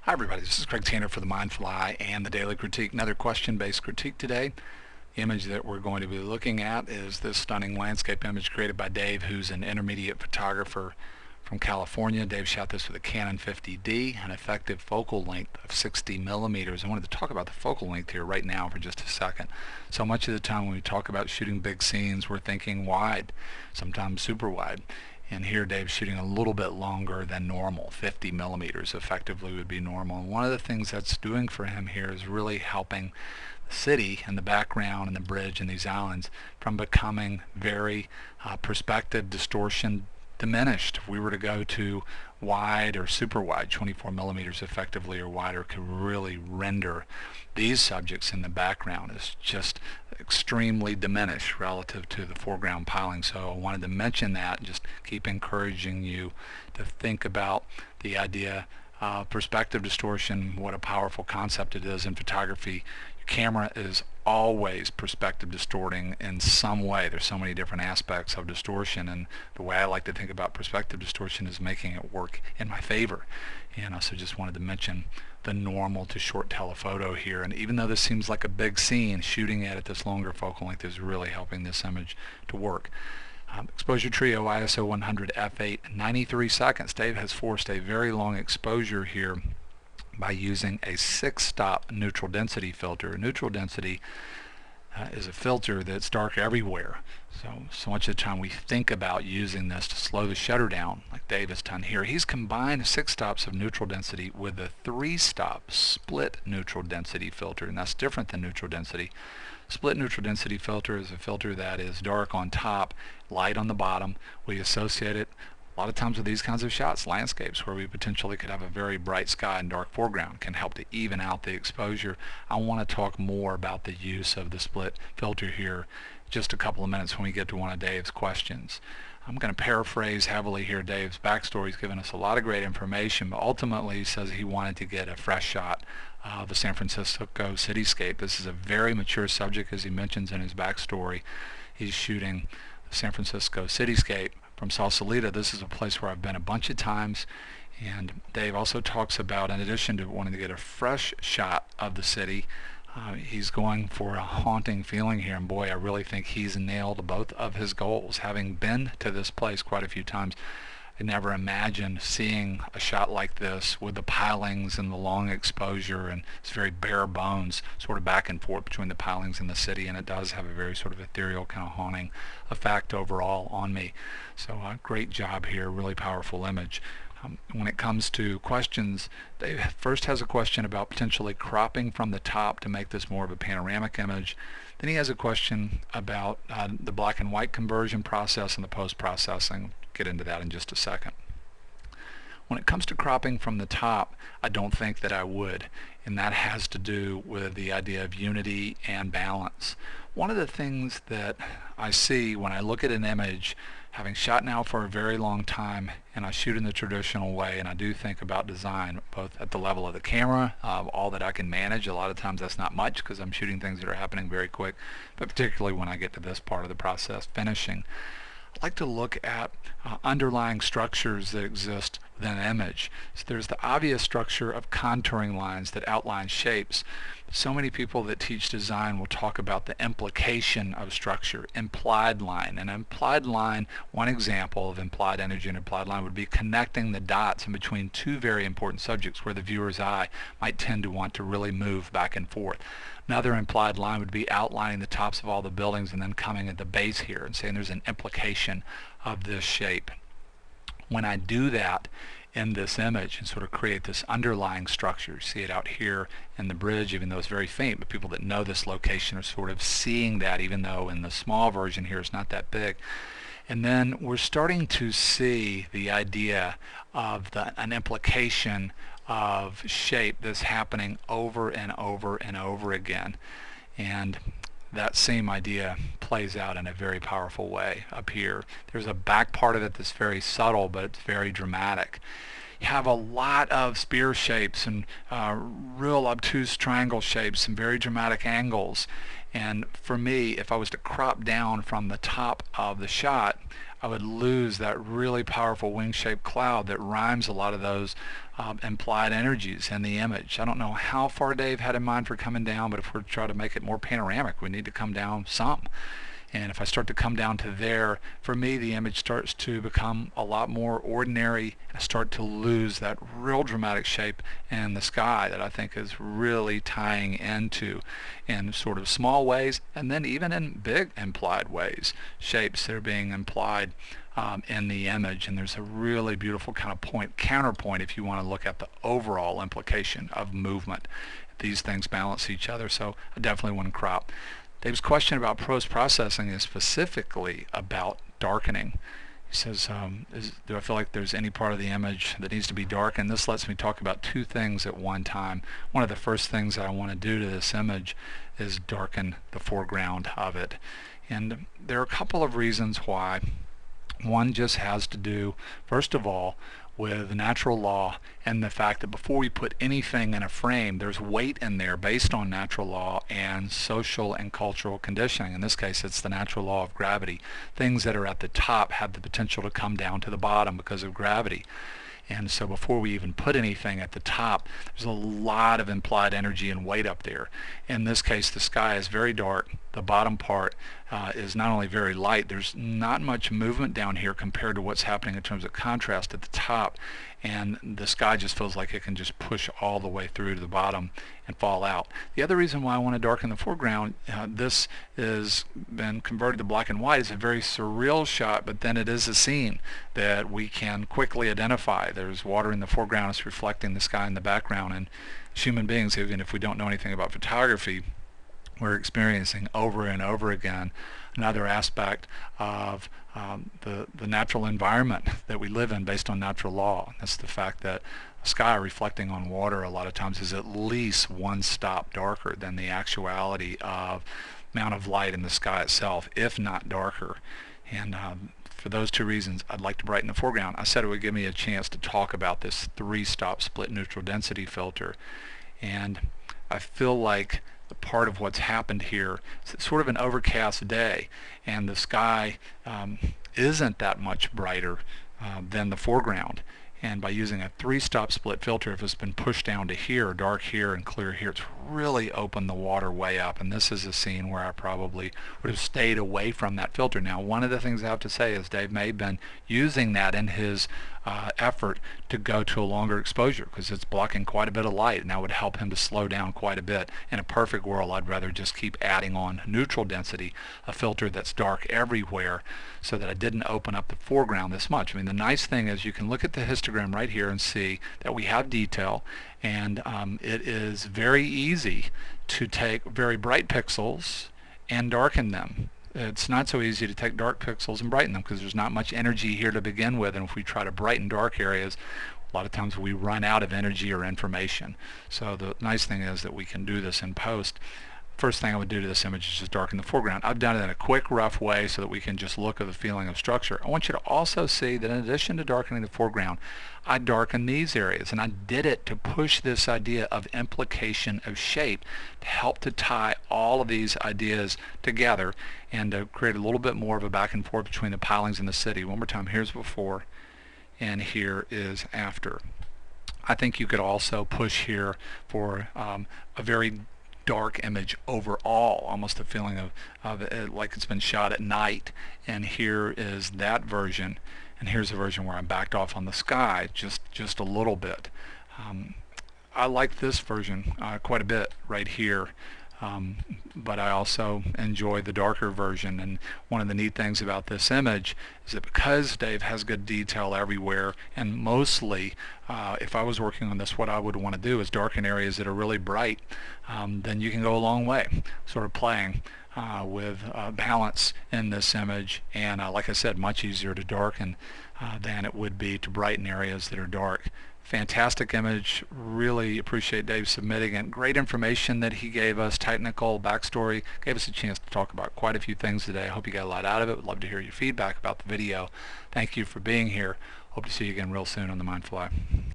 Hi everybody, this is Craig Tanner for the Mindful Eye and the Daily Critique. Another question-based critique today. The image that we're going to be looking at is this stunning landscape image created by Dave, who's an intermediate photographer from California. Dave shot this with a Canon 50D, an effective focal length of 60 millimeters. I wanted to talk about the focal length here right now for just a second. So much of the time when we talk about shooting big scenes, we're thinking wide, sometimes super wide. And here Dave's shooting a little bit longer than normal. 50 millimeters effectively would be normal. And one of the things that's doing for him here is really helping the city and the background and the bridge and these islands from becoming very perspective distortion diminished. If we were to go to wide or super wide, 24 millimeters effectively or wider, could really render these subjects in the background as just extremely diminished relative to the foreground piling. So I wanted to mention that and just keep encouraging you to think about the idea of perspective distortion, what a powerful concept it is in photography. Your camera is always perspective distorting in some way. There's so many different aspects of distortion, and the way I like to think about perspective distortion is making it work in my favor. And I also just wanted to mention the normal to short telephoto here, and even though this seems like a big scene, shooting it at this longer focal length is really helping this image to work. Exposure trio ISO 100 f8 93 seconds. Dave has forced a very long exposure here by using a 6-stop neutral density filter. Neutral density is a filter that's dark everywhere. So much of the time we think about using this to slow the shutter down, like Dave has done here. He's combined 6 stops of neutral density with a 3-stop split neutral density filter, and that's different than neutral density. Split neutral density filter is a filter that is dark on top, light on the bottom. We associate it a lot of times with these kinds of shots, landscapes, where we potentially could have a very bright sky and dark foreground, can help to even out the exposure. I want to talk more about the use of the split filter here just a couple of minutes when we get to one of Dave's questions. I'm going to paraphrase heavily here Dave's backstory. He's given us a lot of great information, but ultimately he says he wanted to get a fresh shot of the San Francisco cityscape. This is a very mature subject, as he mentions in his backstory. He's shooting the San Francisco cityscape from Sausalito. This is a place where I've been a bunch of times, and Dave also talks about, in addition to wanting to get a fresh shot of the city, he's going for a haunting feeling here, and boy, I really think he's nailed both of his goals. Having been to this place quite a few times, I never imagined seeing a shot like this with the pilings and the long exposure, and it's very bare bones, sort of back and forth between the pilings and the city, and it does have a very sort of ethereal, kind of haunting effect overall on me. So great job here, really powerful image. When it comes to questions, Dave first has a question about potentially cropping from the top to make this more of a panoramic image. Then he has a question about the black and white conversion process and the post-processing. Get into that in just a second. When it comes to cropping from the top, I don't think that I would, and that has to do with the idea of unity and balance. One of the things that I see when I look at an image, having shot now for a very long time, and I shoot in the traditional way, and I do think about design both at the level of the camera, all that I can manage. A lot of times that's not much because I'm shooting things that are happening very quick, but particularly when I get to this part of the process, finishing. I like to look at underlying structures that exist within an image. So there's the obvious structure of contouring lines that outline shapes. So many people that teach design will talk about the implication of structure, implied line. An implied line, one example of implied energy and implied line would be connecting the dots in between two very important subjects where the viewer's eye might tend to want to really move back and forth. Another implied line would be outlining the tops of all the buildings and then coming at the base here and saying there's an implication of this shape. When I do that in this image and sort of create this underlying structure, you see it out here in the bridge, even though it's very faint, but people that know this location are sort of seeing that, even though in the small version here it's not that big. And then we're starting to see the idea of an implication of shape that's happening over and over and over again. And that same idea plays out in a very powerful way up here. There's a back part of it that's very subtle, but it's very dramatic. you have a lot of spear shapes and real obtuse triangle shapes, some very dramatic angles. And for me, if I was to crop down from the top of the shot, I would lose that really powerful wing-shaped cloud that rhymes a lot of those implied energies in the image. I don't know how far Dave had in mind for coming down, but if we're trying to make it more panoramic, we need to come down some. And if I start to come down to there, for me the image starts to become a lot more ordinary. I start to lose that real dramatic shape in the sky that I think is really tying into, in sort of small ways and then even in big implied ways, shapes that are being implied in the image. And there's a really beautiful kind of counterpoint if you want to look at the overall implication of movement. These things balance each other, so I definitely want to crop. Dave's question about post-processing is specifically about darkening. He says, do I feel like there's any part of the image that needs to be darkened? This lets me talk about two things at one time. One of the first things that I want to do to this image is darken the foreground of it. And there are a couple of reasons why. One just has to do, first of all, with natural law and the fact that before we put anything in a frame, there's weight in there based on natural law and social and cultural conditioning. In this case, it's the natural law of gravity. Things that are at the top have the potential to come down to the bottom because of gravity. And so before we even put anything at the top, there's a lot of implied energy and weight up there. In this case, the sky is very dark. The bottom part is not only very light, there's not much movement down here compared to what's happening in terms of contrast at the top. And the sky just feels like it can just push all the way through to the bottom and fall out. The other reason why I want to darken the foreground, this has been converted to black and white. It's a very surreal shot, but then it is a scene that we can quickly identify. There's water in the foreground, it's reflecting the sky in the background, and as human beings, even if we don't know anything about photography, we're experiencing over and over again another aspect of the natural environment that we live in based on natural law. That's the fact that sky reflecting on water a lot of times is at least one stop darker than the actuality of amount of light in the sky itself, if not darker. And for those two reasons, I'd like to brighten the foreground. I said it would give me a chance to talk about this 3-stop split neutral density filter. And I feel like the part of what's happened here, it's sort of an overcast day, and the sky isn't that much brighter than the foreground. And by using a 3-stop split filter, if it's been pushed down to here, dark here and clear here, it's really opened the water way up. And this is a scene where I probably would have stayed away from that filter. Now, one of the things I have to say is Dave may have been using that in his effort to go to a longer exposure because it's blocking quite a bit of light, and that would help him to slow down quite a bit. In a perfect world, I'd rather just keep adding on neutral density, a filter that's dark everywhere, so that I didn't open up the foreground this much. I mean, the nice thing is you can look at the histogram right here and see that we have detail, and it is very easy to take very bright pixels and darken them. It's not so easy to take dark pixels and brighten them because there's not much energy here to begin with, and if we try to brighten dark areas, a lot of times we run out of energy or information. So the nice thing is that we can do this in post. First thing I would do to this image is just darken the foreground. I've done it in a quick, rough way so that we can just look at the feeling of structure. I want you to also see that in addition to darkening the foreground, I darkened these areas, and I did it to push this idea of implication of shape to help to tie all of these ideas together and to create a little bit more of a back and forth between the pilings and the city. One more time, here's before and here is after. I think you could also push here for a very dark image overall, almost a feeling of it like it's been shot at night. And here is that version, and here's a version where I backed off on the sky just a little bit. I like this version quite a bit right here, but I also enjoy the darker version. And one of the neat things about this image is that because Dave has good detail everywhere, and mostly if I was working on this, what I would want to do is darken areas that are really bright, then you can go a long way sort of playing with balance in this image. And like I said, much easier to darken than it would be to brighten areas that are dark. Fantastic image. Really appreciate Dave submitting it. Great information that he gave us, technical backstory. Gave us a chance to talk about quite a few things today. I hope you got a lot out of it. Would love to hear your feedback about the video. Thank you for being here. Hope to see you again real soon on the Mindfly.